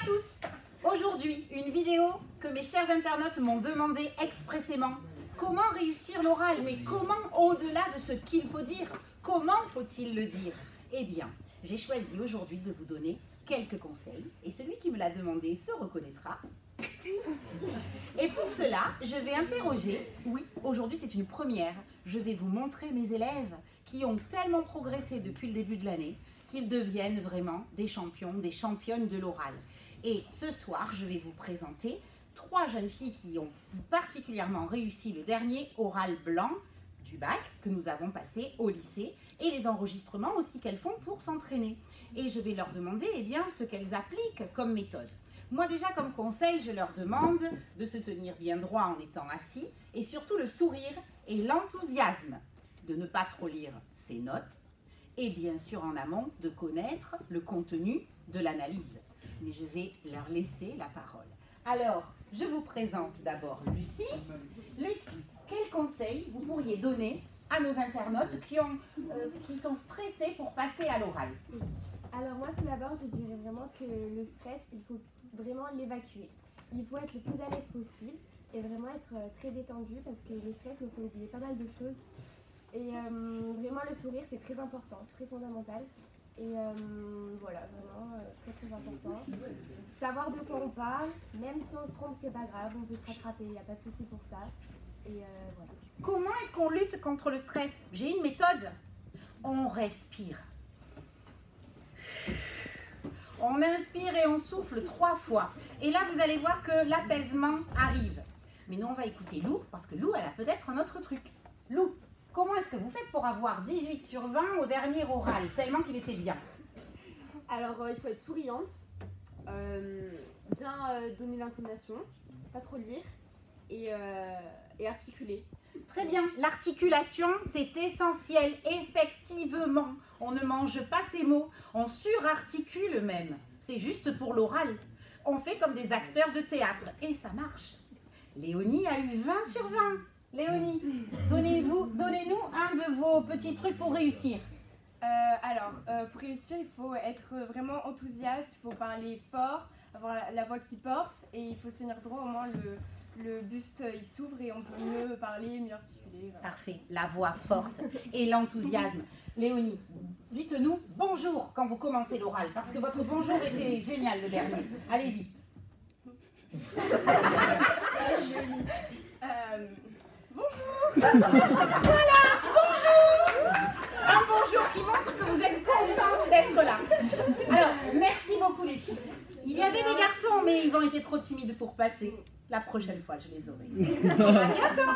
tous! Aujourd'hui, une vidéo que mes chers internautes m'ont demandé expressément. Comment réussir l'oral? Mais comment, au-delà de ce qu'il faut dire, comment faut-il le dire? Eh bien, j'ai choisi aujourd'hui de vous donner quelques conseils et celui qui me l'a demandé se reconnaîtra. Et pour cela, je vais interroger, oui, aujourd'hui c'est une première, je vais vous montrer mes élèves qui ont tellement progressé depuis le début de l'année qu'ils deviennent vraiment des champions, des championnes de l'oral. Et ce soir, je vais vous présenter 3 jeunes filles qui ont particulièrement réussi le dernier oral blanc du bac que nous avons passé au lycée et les enregistrements aussi qu'elles font pour s'entraîner. Et je vais leur demander eh bien, ce qu'elles appliquent comme méthode. Moi déjà comme conseil, je leur demande de se tenir bien droit en étant assis et surtout le sourire et l'enthousiasme, de ne pas trop lire ses notes et bien sûr en amont de connaître le contenu de l'analyse. Mais je vais leur laisser la parole. Alors, je vous présente d'abord Lucie. Lucie, quel conseil vous pourriez donner à nos internautes qui sont stressés pour passer à l'oral? Alors moi tout d'abord je dirais vraiment que le stress, il faut vraiment l'évacuer. Il faut être le plus à l'aise possible et vraiment être très détendu parce que le stress nous fait oublier pas mal de choses. Et vraiment le sourire c'est très important, très fondamental. Et voilà, vraiment très très important. Savoir de quoi on parle, même si on se trompe c'est pas grave, on peut se rattraper, il n'y a pas de souci pour ça. Et voilà. Comment est-ce qu'on lutte contre le stress? J'ai une méthode. On respire. On inspire et on souffle 3 fois. Et là, vous allez voir que l'apaisement arrive. Mais nous, on va écouter Lou, parce que Lou, elle a peut-être un autre truc. Lou, comment est-ce que vous faites pour avoir 18 sur 20 au dernier oral, tellement qu'il était bien? Alors, il faut être souriante, bien donner l'intonation, pas trop lire et articuler. Très bien, l'articulation, c'est essentiel, effectivement. On ne mange pas ces mots, on surarticule même. C'est juste pour l'oral. On fait comme des acteurs de théâtre et ça marche. Léonie a eu 20 sur 20. Léonie, donnez-nous un de vos petits trucs pour réussir. Pour réussir, il faut être vraiment enthousiaste, il faut parler fort, avoir la voix qui porte et il faut se tenir droit, au moins le buste il s'ouvre et on peut mieux parler, mieux articuler. Voilà. Parfait, la voix forte et l'enthousiasme. Léonie, dites-nous bonjour quand vous commencez l'oral, parce que votre bonjour était génial le dernier. Allez-y. Bonjour. Voilà, bonjour. Un bonjour qui montre que vous êtes contente d'être là. Alors, merci beaucoup les filles. Il y avait des garçons, mais ils ont été trop timides pour passer. La prochaine fois, je les aurai. À bientôt.